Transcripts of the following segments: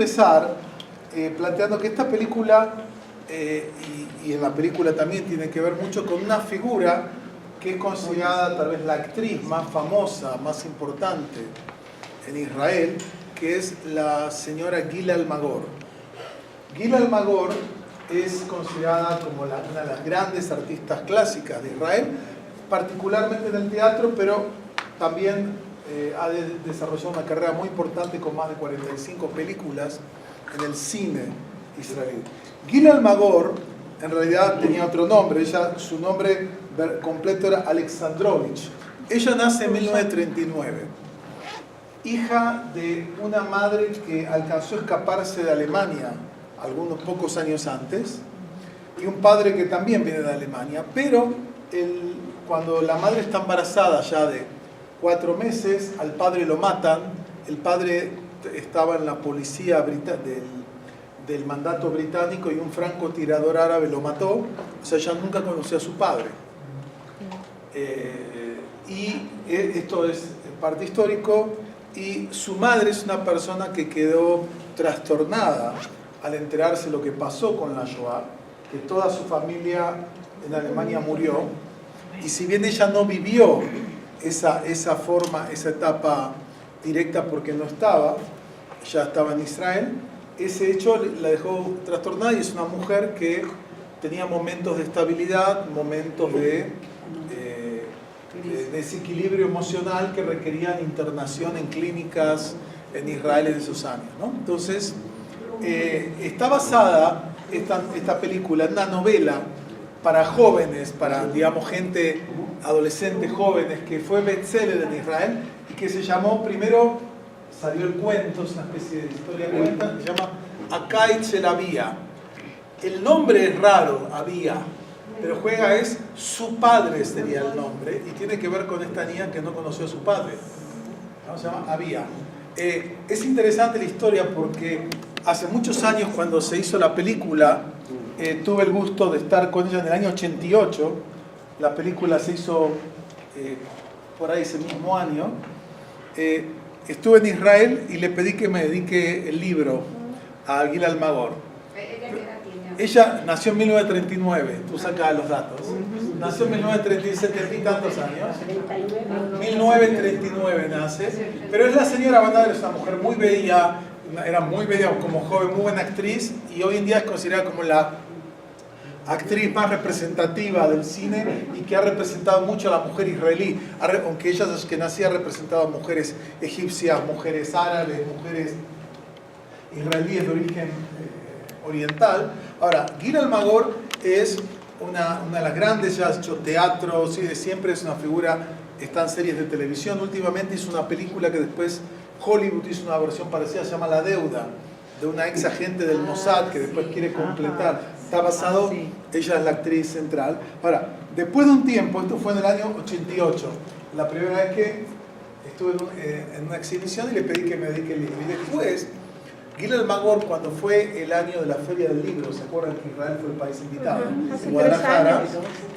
empezar planteando que esta película, y en la película también tiene que ver mucho con una figura que es considerada tal vez la actriz más famosa, más importante en Israel, que es la señora Gila Almagor. Gila Almagor es considerada como una de las grandes artistas clásicas de Israel, particularmente en el teatro, pero también ha desarrollado una carrera muy importante con más de 45 películas en el cine israelí. Gila Almagor en realidad tenía otro nombre, su nombre completo era Alexandrovich. Ella nace en 1939, hija de una madre que alcanzó a escaparse de Alemania algunos pocos años antes, y un padre que también viene de Alemania, pero cuando la madre está embarazada ya de 4 meses, al padre lo matan. El padre estaba en la policía del mandato británico y un francotirador árabe lo mató, o sea, ella nunca conoció a su padre. Y esto es parte histórico, y su madre es una persona que quedó trastornada al enterarse lo que pasó con la Shoah, que toda su familia en Alemania murió, y si bien ella no vivió esa etapa directa porque no estaba, ya estaba en Israel, ese hecho la dejó trastornada, y es una mujer que tenía momentos de estabilidad, momentos de desequilibrio emocional que requerían internación en clínicas en Israel en esos años, ¿no? Entonces, está basada esta película en una novela para jóvenes, para, digamos, gente adolescentes jóvenes, que fue bestseller en Israel y que se llamó, primero salió el cuento, es una especie de historia cuenta, se llama Akait Shel Avia. El nombre es raro, Avia, pero juega es su padre sería el nombre, y tiene que ver con esta niña que no conoció a su padre, ¿no? Se llama Avia. Es interesante la historia porque hace muchos años, cuando se hizo la película, tuve el gusto de estar con ella en el año 88. La película se hizo por ahí ese mismo año. Estuve en Israel y le pedí que me dedique el libro a Gila Almagor. Ella nació en 1939, tú sacas los datos. Nació en 1937, y tantos años. 1939 nace, pero es la señora, van a ver, es una mujer muy bella, era muy bella como joven, muy buena actriz, y hoy en día es considerada como la actriz más representativa del cine y que ha representado mucho a la mujer israelí, aunque ella desde que nacía ha representado a mujeres egipcias, mujeres árabes, mujeres israelíes de origen oriental. Ahora, Gila Almagor es una de las grandes, ya ha hecho teatro, sí, de siempre, es una figura, está en series de televisión. Últimamente hizo una película que después Hollywood hizo una versión parecida, se llama La Deuda, de una ex agente del Mossad que después quiere completar. Está basado, ella es la actriz central. Ahora, después de un tiempo, esto fue en el año 88, la primera vez que estuve en una exhibición y le pedí que me dedique el libro. Y después, Gila Almagor, cuando fue el año de la Feria del Libro, ¿se acuerdan que Israel fue el país invitado? En Guadalajara,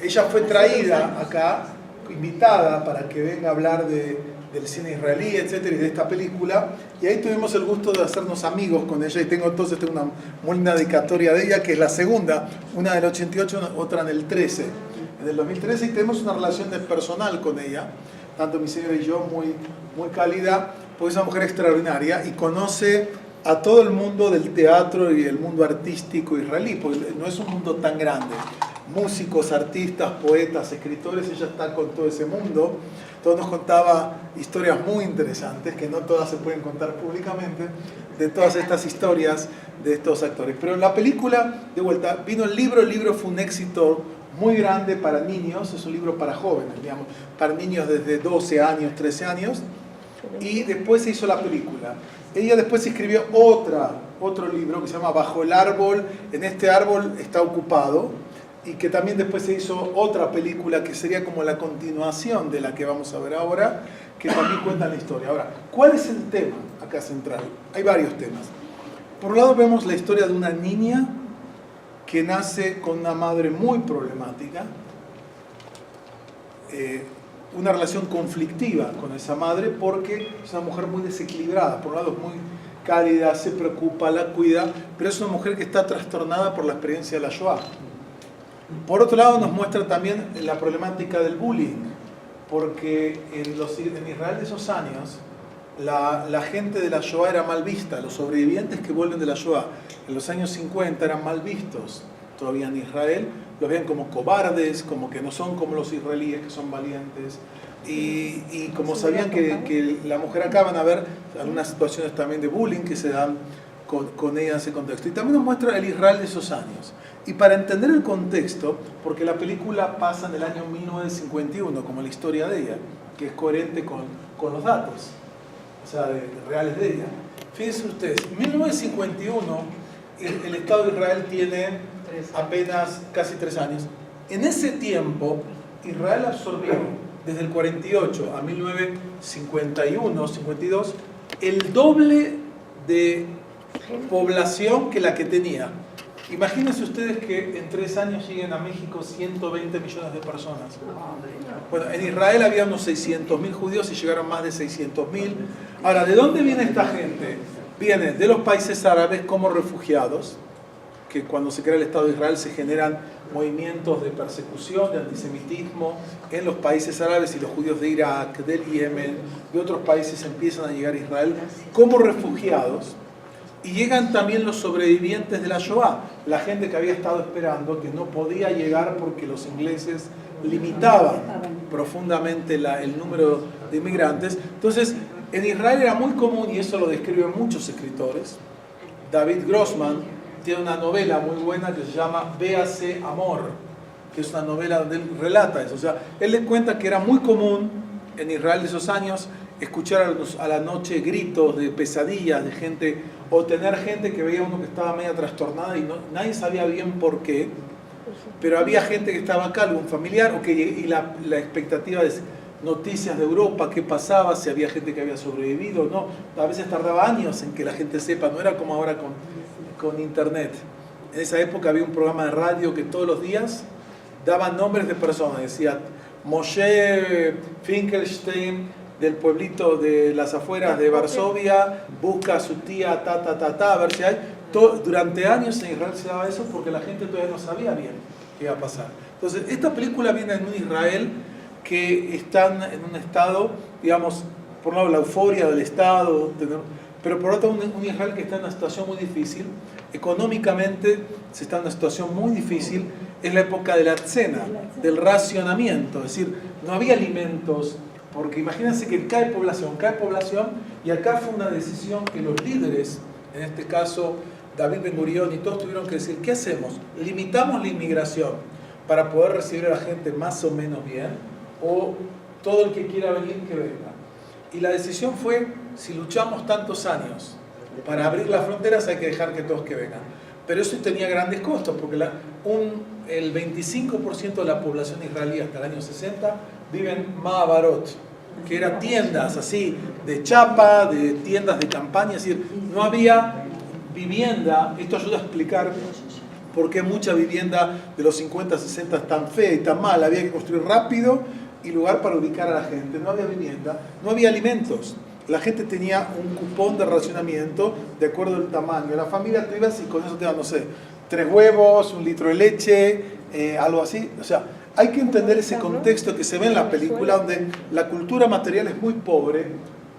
ella fue traída acá, invitada para que venga a hablar del cine israelí, etcétera, y de esta película, y ahí tuvimos el gusto de hacernos amigos con ella, y tengo una muy linda dedicatoria de ella, que es la segunda, una del 88, otra en el 13, en el 2013, y tenemos una relación personal con ella, tanto mi señora y yo, muy, muy cálida, porque es una mujer extraordinaria, y conoce a todo el mundo del teatro y el mundo artístico israelí, porque no es un mundo tan grande. Músicos, artistas, poetas, escritores, ella está con todo ese mundo. Entonces nos contaba historias muy interesantes, que no todas se pueden contar públicamente, de todas estas historias de estos actores. Pero en la película, de vuelta, vino el libro fue un éxito muy grande para niños, es un libro para jóvenes, digamos, para niños desde 12 años, 13 años, y después se hizo la película. Ella después escribió otro libro que se llama Bajo el árbol, en este árbol está ocupado, y que también después se hizo otra película que sería como la continuación de la que vamos a ver ahora, que también cuenta la historia. Ahora, ¿cuál es el tema acá central? Hay varios temas. Por un lado vemos la historia de una niña que nace con una madre muy problemática, una relación conflictiva con esa madre porque es una mujer muy desequilibrada. Por un lado cálida, se preocupa, la cuida, pero es una mujer que está trastornada por la experiencia de la Shoah. Por otro lado, nos muestra también la problemática del bullying, porque en Israel de esos años, la gente de la Shoah era mal vista, los sobrevivientes que vuelven de la Shoah en los años 50 eran mal vistos todavía en Israel, los veían como cobardes, como que no son como los israelíes que son valientes, y como sabían que la mujer acá, van a ver algunas situaciones también de bullying que se dan con ella en ese contexto. Y también nos muestra el Israel de esos años. Y para entender el contexto, porque la película pasa en el año 1951, como la historia de ella, que es coherente con los datos, o sea, reales de ella. Fíjense ustedes, en 1951 el Estado de Israel tiene apenas casi 3 años. En ese tiempo, Israel absorbió desde el 48 a 1951, 52, el doble de población que la que tenía. Imagínense ustedes que en 3 años lleguen a México 120 millones de personas. Bueno, en Israel había unos 600.000 judíos y llegaron más de 600.000. Ahora, ¿de dónde viene esta gente? Viene de los países árabes como refugiados, que cuando se crea el Estado de Israel se generan movimientos de persecución, de antisemitismo en los países árabes, y los judíos de Irak, del Yemen, de otros países empiezan a llegar a Israel como refugiados. Y llegan también los sobrevivientes de la Shoah, la gente que había estado esperando, que no podía llegar porque los ingleses limitaban profundamente el número de inmigrantes. Entonces, en Israel era muy común, y eso lo describen muchos escritores. David Grossman tiene una novela muy buena que se llama Véase Amor, que es una novela donde él relata eso. O sea, él le cuenta que era muy común en Israel de esos años escuchar a la noche gritos de pesadillas de gente, o tener gente que veía uno que estaba media trastornada y nadie sabía bien por qué, pero había gente que estaba acá, algún familiar, y la expectativa de noticias de Europa, qué pasaba, si había gente que había sobrevivido o no. A veces tardaba años en que la gente sepa, no era como ahora con internet. En esa época había un programa de radio que todos los días daban nombres de personas, decía Moshe Finkelstein, del pueblito de las afueras de Varsovia, busca a su tía, a ver si hay. Durante años en Israel se daba eso porque la gente todavía no sabía bien qué iba a pasar. Entonces, esta película viene en un Israel que están en un estado, digamos, por un lado la euforia del Estado, pero por otro un Israel que está en una situación muy difícil, económicamente se está en una situación muy difícil, es la época de la cena, del racionamiento, es decir, no había alimentos, porque imagínense que cae población, y acá fue una decisión que los líderes, en este caso David Ben Gurión y todos tuvieron que decir, ¿qué hacemos? ¿Limitamos la inmigración para poder recibir a la gente más o menos bien? ¿O todo el que quiera venir, que venga? Y la decisión fue, si luchamos tantos años para abrir las fronteras, hay que dejar que todos que vengan. Pero eso tenía grandes costos, porque el 25% de la población israelí hasta el año 60 vive en Ma'abarot, que eran tiendas así, de chapa, de tiendas de campaña, es decir, no había vivienda. Esto ayuda a explicar por qué mucha vivienda de los 50, 60 es tan fea y tan mala. Había que construir rápido y lugar para ubicar a la gente. No había vivienda, no había alimentos. La gente tenía un cupón de racionamiento de acuerdo al tamaño. La familia te ibas y con eso te daban, no sé, 3 huevos, 1 litro de leche, algo así. O sea, hay que entender ese contexto que se ve en la película, donde la cultura material es muy pobre,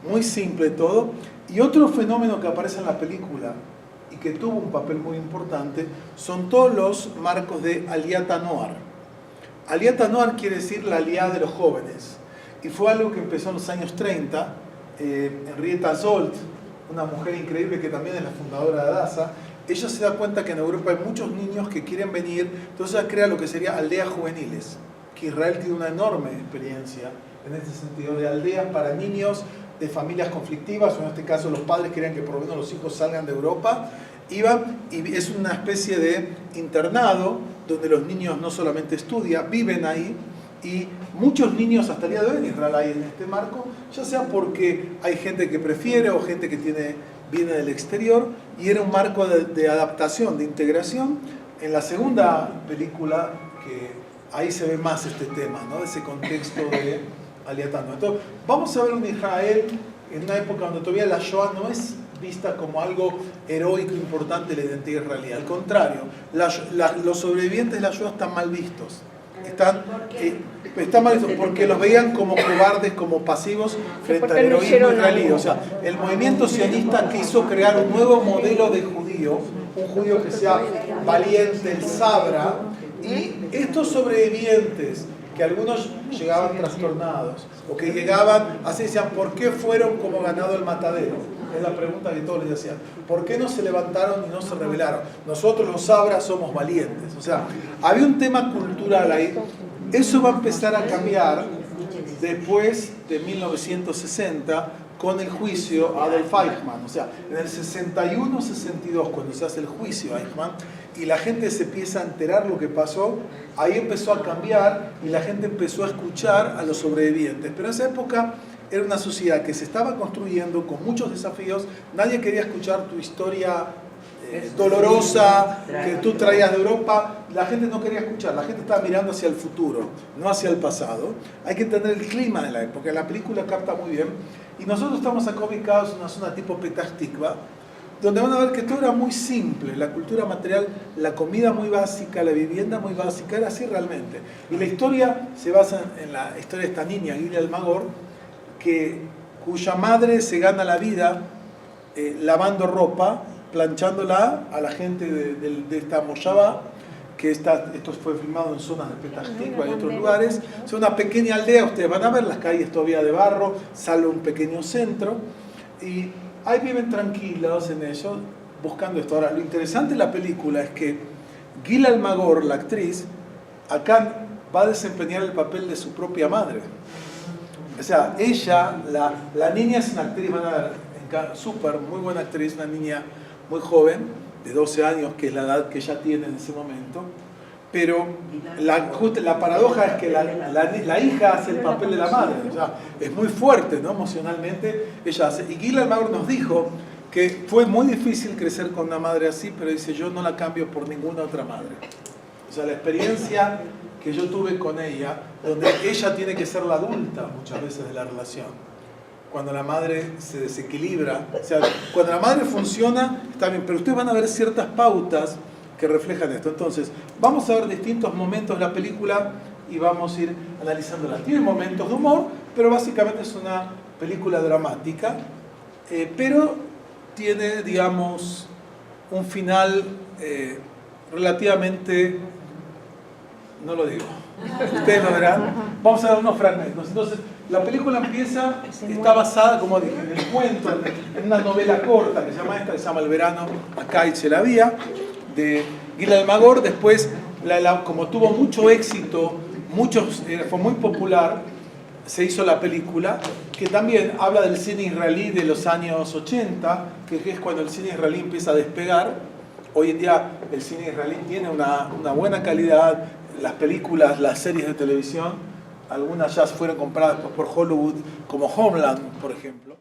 muy simple todo. Y otro fenómeno que aparece en la película y que tuvo un papel muy importante son todos los marcos de Aliyat Noar. Aliyat Noar quiere decir la aliada de los jóvenes. Y fue algo que empezó en los años 30. Henrietta Szold, una mujer increíble que también es la fundadora de Adasa, ella se da cuenta que en Europa hay muchos niños que quieren venir, entonces ella crea lo que sería aldeas juveniles, que Israel tiene una enorme experiencia en este sentido, de aldeas para niños de familias conflictivas, o en este caso los padres querían que por lo menos los hijos salgan de Europa, iban, y es una especie de internado donde los niños no solamente estudian, viven ahí, y muchos niños hasta el día de hoy en Israel hay en este marco, ya sea porque hay gente que prefiere o gente que viene del exterior, y era un marco de adaptación, de integración. En la segunda película, que ahí se ve más este tema, ¿no? Ese contexto de aliatando. Entonces, vamos a ver un Israel en una época donde todavía la Shoah no es vista como algo heroico, importante de la identidad israelí. Al contrario, los sobrevivientes de la Shoah están mal vistos. Están mal vistos porque los veían como cobardes, como pasivos frente al heroísmo israelí. O sea, el movimiento sionista quiso crear un nuevo modelo de judío, un judío que sea valiente, el Sabra, y estos sobrevivientes, que algunos llegaban trastornados, o que llegaban así, decían, ¿por qué fueron como ganado el matadero? Es la pregunta que todos les decían. ¿Por qué no se levantaron y no se rebelaron? Nosotros los Sabras somos valientes. O sea, había un tema cultural ahí. Eso va a empezar a cambiar después de 1960 con el juicio a Adolf Eichmann. O sea, en el 61-62, cuando se hace el juicio a Eichmann, y la gente se empieza a enterar lo que pasó, ahí empezó a cambiar y la gente empezó a escuchar a los sobrevivientes. Pero en esa época era una sociedad que se estaba construyendo con muchos desafíos. Nadie quería escuchar tu historia dolorosa que tú traías de Europa. La gente no quería escuchar, la gente estaba mirando hacia el futuro, no hacia el pasado. Hay que entender el clima de la época, la película capta muy bien. Y nosotros estamos acá ubicados en una zona tipo Petah Tikva, donde van a ver que todo era muy simple, la cultura material, la comida muy básica, la vivienda muy básica, era así realmente. Y la historia se basa en la historia de esta niña, Gila Almagor, cuya madre se gana la vida lavando ropa, planchándola a la gente de esta Moshaba, que esto fue filmado en zonas de Petah Tikva y otros lugares. Es una pequeña aldea, ustedes van a ver las calles todavía de barro, salvo un pequeño centro, y ahí viven tranquilos en eso, buscando esto. Ahora, lo interesante de la película es que Gila Almagor, la actriz, acá va a desempeñar el papel de su propia madre. O sea, ella, la niña es una actriz, van a ver, súper, muy buena actriz, una niña muy joven, de 12 años, que es la edad que ella tiene en ese momento. Pero la paradoja es que la hija hace el papel de la madre. O sea, es muy fuerte, ¿no? Emocionalmente ella hace. Y Gila Almagor nos dijo que fue muy difícil crecer con una madre así, pero dice, yo no la cambio por ninguna otra madre. O sea, la experiencia que yo tuve con ella, donde ella tiene que ser la adulta muchas veces de la relación. Cuando la madre se desequilibra, o sea, cuando la madre funciona, está bien, pero ustedes van a ver ciertas pautas que reflejan esto. Entonces, vamos a ver distintos momentos de la película y vamos a ir analizándola. Tiene momentos de humor, pero básicamente es una película dramática, pero tiene, digamos, un final relativamente, no lo digo, ustedes lo verán. Vamos a ver unos fragmentos. Entonces, la película empieza, está basada, como dije, en el cuento, en una novela corta que se llama El verano, acá y se la vía, de Gila Almagor. Después, como tuvo mucho éxito, fue muy popular, se hizo la película, que también habla del cine israelí de los años 80, que es cuando el cine israelí empieza a despegar. Hoy en día el cine israelí tiene una buena calidad, las películas, las series de televisión, algunas ya fueron compradas por Hollywood, como Homeland, por ejemplo.